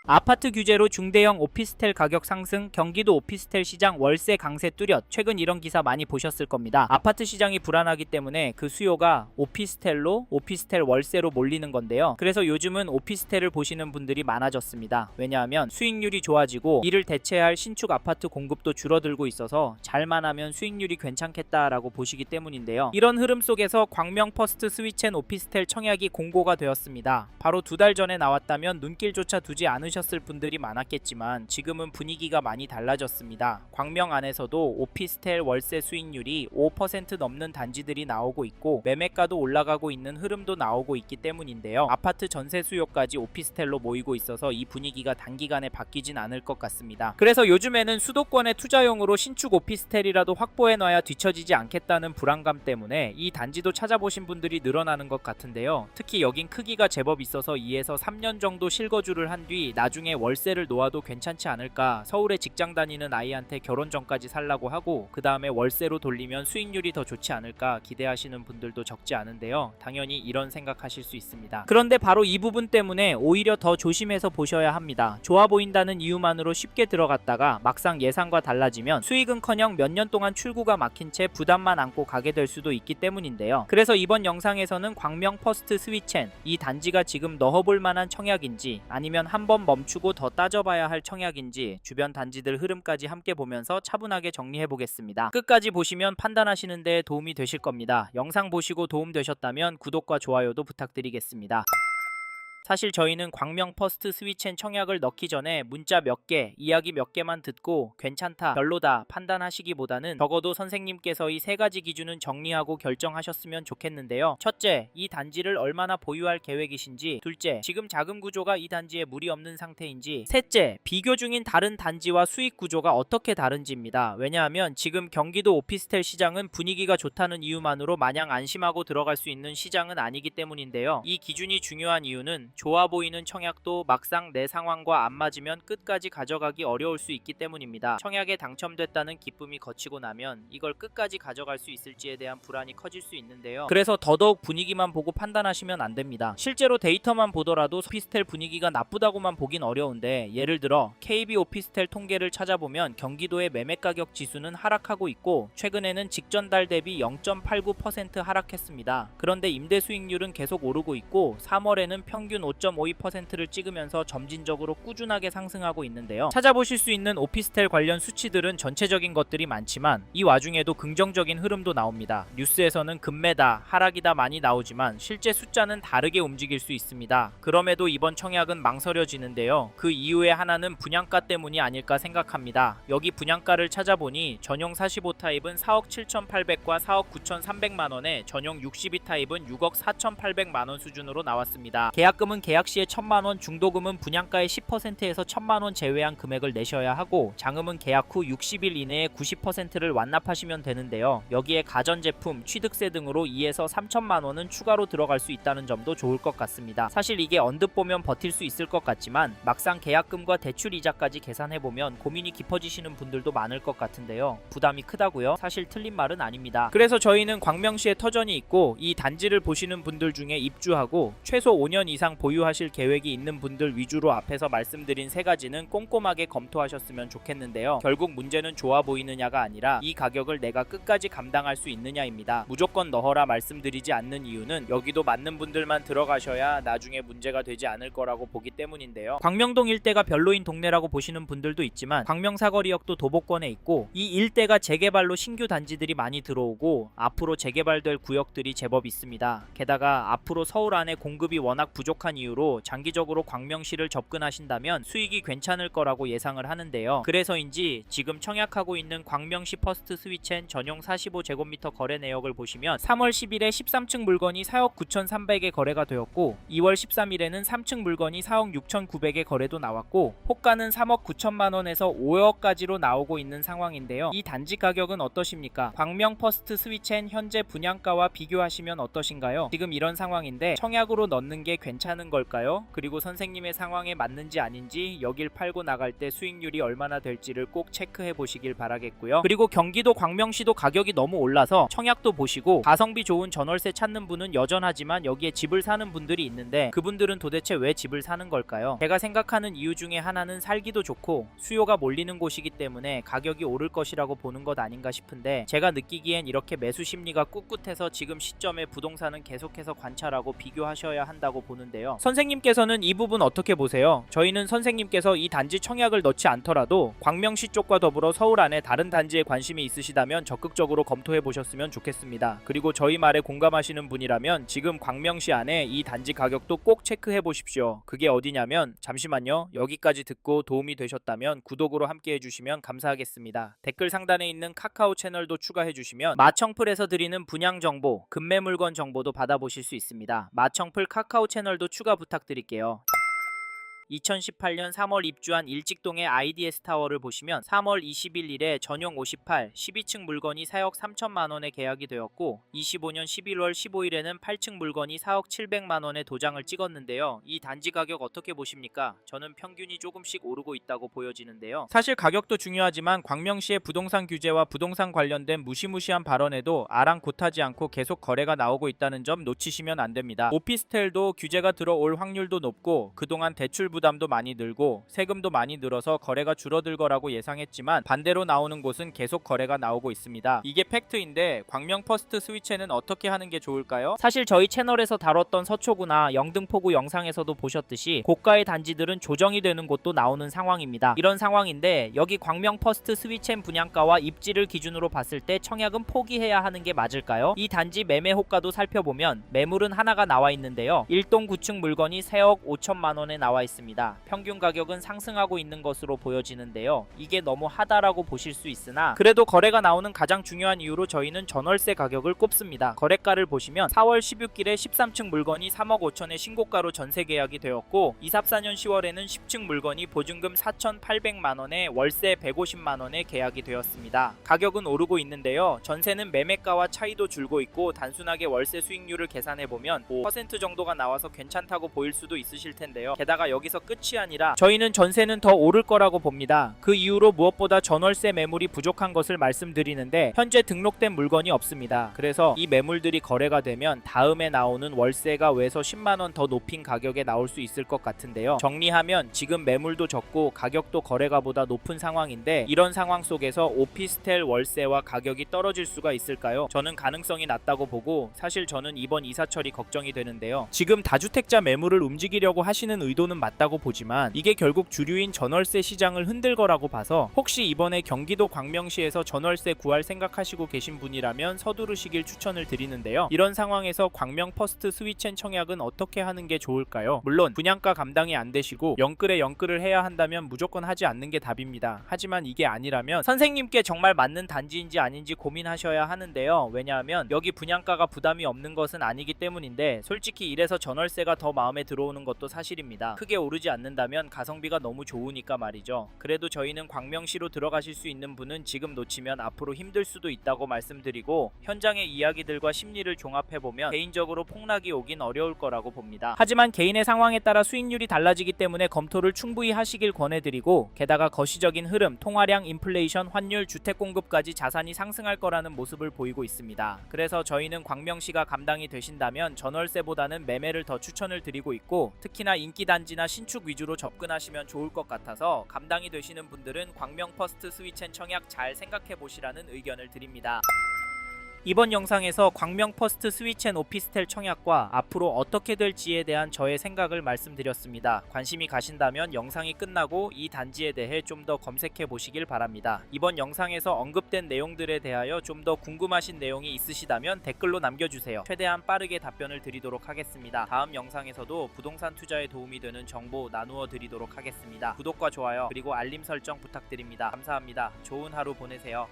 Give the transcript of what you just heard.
아파트 규제로 중대형 오피스텔 가격 상승, 경기도 오피스텔 시장 월세 강세 뚜렷. 최근 이런 기사 많이 보셨을 겁니다. 아파트 시장이 불안하기 때문에 그 수요가 오피스텔로, 오피스텔 월세로 몰리는 건데요. 그래서 요즘은 오피스텔을 보시는 분들이 많아졌습니다. 왜냐하면 수익률이 좋아지고 이를 대체할 신축 아파트 공급도 줄어들고 있어서 잘만 하면 수익률이 괜찮겠다라고 보시기 때문인데요. 이런 흐름 속에서 광명 퍼스트 스위첸 오피스텔 청약이 공고가 되었습니다. 바로 2달 전에 나왔다면 눈길조차 두지 않으셨을 분들이 많았겠지만 지금은 분위기가 많이 달라졌습니다. 광명 안에서도 오피스텔 월세 수익률이 5% 넘는 단지들이 나오고 있고 매매가도 올라가고 있는 흐름도 나오고 있기 때문인데요. 아파트 전세 수요까지 오피스텔로 모이고 있어서 이 분위기가 단기간에 바뀌진 않을 것 같습니다. 그래서 요즘에는 수도권의 투자용으로 신축 오피스텔이라도 확보해놔야 뒤처지지 않겠다는 불안감 때문에 이 단지도 찾아보신 분들이 늘어나는 것 같은데요. 특히 여긴 크기가 제법 있어서 2에서 3년 정도 실거주를 한 뒤 나중에 월세를 놓아도 괜찮지 않을까. 서울에 직장 다니는 아이한테 결혼 전까지 살라고 하고 그 다음에 월세로 돌리면 수익률이 더 좋지 않을까 기대하시는 분들도 적지 않은데요. 당연히 이런 생각하실 수 있습니다. 그런데 바로 이 부분 때문에 오히려 더 조심해서 보셔야 합니다. 좋아 보인다는 이유만으로 쉽게 들어갔다가 막상 예상과 달라지면 수익은커녕 몇 년 동안 출구가 막힌 채 부담만 안고 가게 될 수도 있기 때문인데요. 그래서 이번 영상에서는 광명 퍼스트 스위첸, 이 단지가 지금 넣어볼 만한 청약인지 아니면 한번 멈추고 더 따져봐야 할 청약인지 주변 단지들 흐름까지 함께 보면서 차분하게 정리해 보겠습니다. 끝까지 보시면 판단하시는 데 도움이 되실 겁니다. 영상 보시고 도움되셨다면 구독과 좋아요도 부탁드리겠습니다. 사실 저희는 광명 퍼스트 스위첸 청약을 넣기 전에 문자 몇 개, 이야기 몇 개만 듣고 괜찮다, 별로다 판단하시기보다는 적어도 선생님께서 이 3가지 기준은 정리하고 결정하셨으면 좋겠는데요. 첫째, 이 단지를 얼마나 보유할 계획이신지. 둘째, 지금 자금 구조가 이 단지에 무리 없는 상태인지. 셋째, 비교 중인 다른 단지와 수익 구조가 어떻게 다른지입니다. 왜냐하면 지금 경기도 오피스텔 시장은 분위기가 좋다는 이유만으로 마냥 안심하고 들어갈 수 있는 시장은 아니기 때문인데요. 이 기준이 중요한 이유는 좋아 보이는 청약도 막상 내 상황과 안 맞으면 끝까지 가져가기 어려울 수 있기 때문입니다. 청약에 당첨됐다는 기쁨이 거치고 나면 이걸 끝까지 가져갈 수 있을지에 대한 불안이 커질 수 있는데요. 그래서 더더욱 분위기만 보고 판단하시면 안 됩니다. 실제로 데이터만 보더라도 오피스텔 분위기가 나쁘다고만 보긴 어려운데, 예를 들어 KB 오피스텔 통계를 찾아보면 경기도의 매매가격 지수는 하락하고 있고 최근에는 직전 달 대비 0.89% 하락했습니다. 그런데 임대 수익률은 계속 오르고 있고 3월에는 평균 5.52%를 찍으면서 점진적으로 꾸준하게 상승하고 있는데요. 찾아보실 수 있는 오피스텔 관련 수치들은 전체적인 것들이 많지만 이 와중에도 긍정적인 흐름도 나옵니다. 뉴스에서는 급매다, 하락이다 많이 나오지만 실제 숫자는 다르게 움직일 수 있습니다. 그럼에도 이번 청약은 망설여지는데요. 그 이유의 하나는 분양가 때문이 아닐까 생각합니다. 여기 분양가를 찾아보니 전용 45 타입은 4억 7,800과 4억 9,300만원에 전용 62 타입은 6억 4,800만원 수준으로 나왔습니다. 계약금은 계약 시에 1,000만원, 중도금은 분양가의 10%에서 1,000만원 제외한 금액을 내셔야 하고 장음은 계약 후 60일 이내에 90%를 완납하시면 되는데요. 여기에 가전제품, 취득세 등으로 2에서 3,000만원은 추가로 들어갈 수 있다는 점도 좋을 것 같습니다. 사실 이게 언뜻 보면 버틸 수 있을 것 같지만 막상 계약금과 대출 이자까지 계산해보면 고민이 깊어지시는 분들도 많을 것 같은데요. 부담이 크다고요? 사실 틀린 말은 아닙니다. 그래서 저희는 광명시에 터전이 있고 이 단지를 보시는 분들 중에 입주하고 최소 5년 이상 보유하실 계획이 있는 분들 위주로 앞에서 말씀드린 3가지는 꼼꼼하게 검토하셨으면 좋겠는데요. 결국 문제는 좋아 보이느냐가 아니라 이 가격을 내가 끝까지 감당할 수 있느냐입니다. 무조건 넣어라 말씀드리지 않는 이유는 여기도 맞는 분들만 들어가셔야 나중에 문제가 되지 않을 거라고 보기 때문인데요. 광명동 일대가 별로인 동네라고 보시는 분들도 있지만 광명 사거리역도 도보권에 있고 이 일대가 재개발로 신규 단지들이 많이 들어오고 앞으로 재개발될 구역들이 제법 있습니다. 게다가 앞으로 서울 안에 공급이 워낙 부족한 이유로 장기적으로 광명시를 접근하신다면 수익이 괜찮을 거라고 예상을 하는데요. 그래서인지 지금 청약하고 있는 광명시 퍼스트 스위첸 전용 45제곱미터 거래 내역을 보시면 3월 10일에 13층 물건이 4억 9,300에 거래가 되었고 2월 13일에는 3층 물건이 4억 6,900에 거래도 나왔고 호가는 3억 9천만원에서 5억까지로 나오고 있는 상황인데요. 이 단지 가격은 어떠십니까? 광명 퍼스트 스위첸 현재 분양가와 비교하시면 어떠신가요? 지금 이런 상황인데 청약으로 넣는 게 괜찮은 사는 걸까요? 그리고 선생님의 상황에 맞는지 아닌지 여길 팔고 나갈 때 수익률이 얼마나 될지를 꼭 체크해 보시길 바라겠고요. 그리고 경기도 광명시도 가격이 너무 올라서 청약도 보시고 가성비 좋은 전월세 찾는 분은 여전하지만 여기에 집을 사는 분들이 있는데 그분들은 도대체 왜 집을 사는 걸까요? 제가 생각하는 이유 중에 하나는 살기도 좋고 수요가 몰리는 곳이기 때문에 가격이 오를 것이라고 보는 것 아닌가 싶은데, 제가 느끼기엔 이렇게 매수 심리가 꿋꿋해서 지금 시점에 부동산은 계속해서 관찰하고 비교하셔야 한다고 보는데요. 선생님께서는 이 부분 어떻게 보세요? 저희는 선생님께서 이 단지 청약을 넣지 않더라도 광명시 쪽과 더불어 서울 안에 다른 단지에 관심이 있으시다면 적극적으로 검토해 보셨으면 좋겠습니다. 그리고 저희 말에 공감하시는 분이라면 지금 광명시 안에 이 단지 가격도 꼭 체크해 보십시오. 그게 어디냐면, 잠시만요. 여기까지 듣고 도움이 되셨다면 구독으로 함께 해주시면 감사하겠습니다. 댓글 상단에 있는 카카오 채널도 추가해 주시면 마청풀에서 드리는 분양 정보, 급매 물건 정보도 받아보실 수 있습니다. 마청풀 카카오 채널도 추가 부탁드릴게요. 2018년 3월 입주한 일직동의 IDS 타워를 보시면 3월 21일에 전용 58, 12층 물건이 4억 3천만원에 계약이 되었고 25년 11월 15일에는 8층 물건이 4억 7백만원에 도장을 찍었는데요. 이 단지 가격 어떻게 보십니까? 저는 평균이 조금씩 오르고 있다고 보여지는데요. 사실 가격도 중요하지만 광명시의 부동산 규제와 부동산 관련된 무시무시한 발언에도 아랑곳하지 않고 계속 거래가 나오고 있다는 점 놓치시면 안됩니다. 오피스텔도 규제가 들어올 확률도 높고 그동안 대출 부담도 많이 늘고 세금도 많이 늘어서 거래가 줄어들 거라고 예상했지만 반대로 나오는 곳은 계속 거래가 나오고 있습니다. 이게 팩트인데 광명 퍼스트 스위첸은 어떻게 하는 게 좋을까요? 사실 저희 채널에서 다뤘던 서초구나 영등포구 영상에서도 보셨듯이 고가의 단지들은 조정이 되는 곳도 나오는 상황입니다. 이런 상황인데 여기 광명 퍼스트 스위첸 분양가와 입지를 기준으로 봤을 때 청약은 포기해야 하는 게 맞을까요? 이 단지 매매 호가도 살펴보면 매물은 하나가 나와 있는데요. 1동 9층 물건이 3억 5천만원에 나와 있습니다. 평균 가격은 상승하고 있는 것으로 보여지는데요. 이게 너무 하다라고 보실 수 있으나 그래도 거래가 나오는 가장 중요한 이유로 저희는 전월세 가격을 꼽습니다. 거래가를 보시면 4월 16일에 13층 물건이 3억 5천에 신고가로 전세 계약이 되었고 2024년 10월에는 10층 물건이 보증금 4,800만원에 월세 150만원에 계약이 되었습니다. 가격은 오르고 있는데요. 전세는 매매가와 차이도 줄고 있고 단순하게 월세 수익률을 계산해보면 5% 정도가 나와서 괜찮다고 보일 수도 있으실 텐데요. 게다가 여기서 끝이 아니라 저희는 전세는 더 오를 거라고 봅니다. 그 이유로 무엇보다 전월세 매물이 부족한 것을 말씀드리는데 현재 등록된 물건이 없습니다. 그래서 이 매물들이 거래가 되면 다음에 나오는 월세가 외서 10만원 더 높인 가격에 나올 수 있을 것 같은데요. 정리하면 지금 매물도 적고 가격도 거래가보다 높은 상황인데 이런 상황 속에서 오피스텔 월세와 가격이 떨어질 수가 있을까요? 저는 가능성이 낮다고 보고 사실 저는 이번 이사철이 걱정이 되는데요. 지금 다주택자 매물을 움직이려고 하시는 의도는 맞다고 보지만 이게 결국 주류인 전월세 시장을 흔들 거라고 봐서 혹시 이번에 경기도 광명시에서 전월세 구할 생각하시고 계신 분이라면 서두르시길 추천을 드리는데요. 이런 상황에서 광명 퍼스트 스위첸 청약은 어떻게 하는 게 좋을까요? 물론 분양가 감당이 안 되시고 영끌에 영끌을 해야 한다면 무조건 하지 않는 게 답입니다. 하지만 이게 아니라면 선생님께 정말 맞는 단지인지 아닌지 고민하셔야 하는데요. 왜냐하면 여기 분양가가 부담이 없는 것은 아니기 때문인데 솔직히 이래서 전월세가 더 마음에 들어오는 것도 사실입니다. 크게 오르지 않는다면 가성비가 너무 좋으니까 말이죠. 그래도 저희는 광명시로 들어가실 수 있는 분은 지금 놓치면 앞으로 힘들 수도 있다고 말씀드리고 현장의 이야기들과 심리를 종합해보면 개인적으로 폭락이 오긴 어려울 거라고 봅니다. 하지만 개인의 상황에 따라 수익률이 달라지기 때문에 검토를 충분히 하시길 권해드리고 게다가 거시적인 흐름, 통화량, 인플레이션, 환율, 주택 공급까지 자산이 상승할 거라는 모습을 보이고 있습니다. 그래서 저희는 광명시가 감당이 되신다면 전월세보다는 매매를 더 추천을 드리고 있고 특히나 인기 단지나 신축 위주로 접근하시면 좋을 것 같아서 감당이 되시는 분들은 광명 퍼스트 스위첸 청약 잘 생각해 보시라는 의견을 드립니다. 이번 영상에서 광명 퍼스트 스위첸 오피스텔 청약과 앞으로 어떻게 될지에 대한 저의 생각을 말씀드렸습니다. 관심이 가신다면 영상이 끝나고 이 단지에 대해 좀 더 검색해 보시길 바랍니다. 이번 영상에서 언급된 내용들에 대하여 좀 더 궁금하신 내용이 있으시다면 댓글로 남겨주세요. 최대한 빠르게 답변을 드리도록 하겠습니다. 다음 영상에서도 부동산 투자에 도움이 되는 정보 나누어 드리도록 하겠습니다. 구독과 좋아요 그리고 알림 설정 부탁드립니다. 감사합니다. 좋은 하루 보내세요.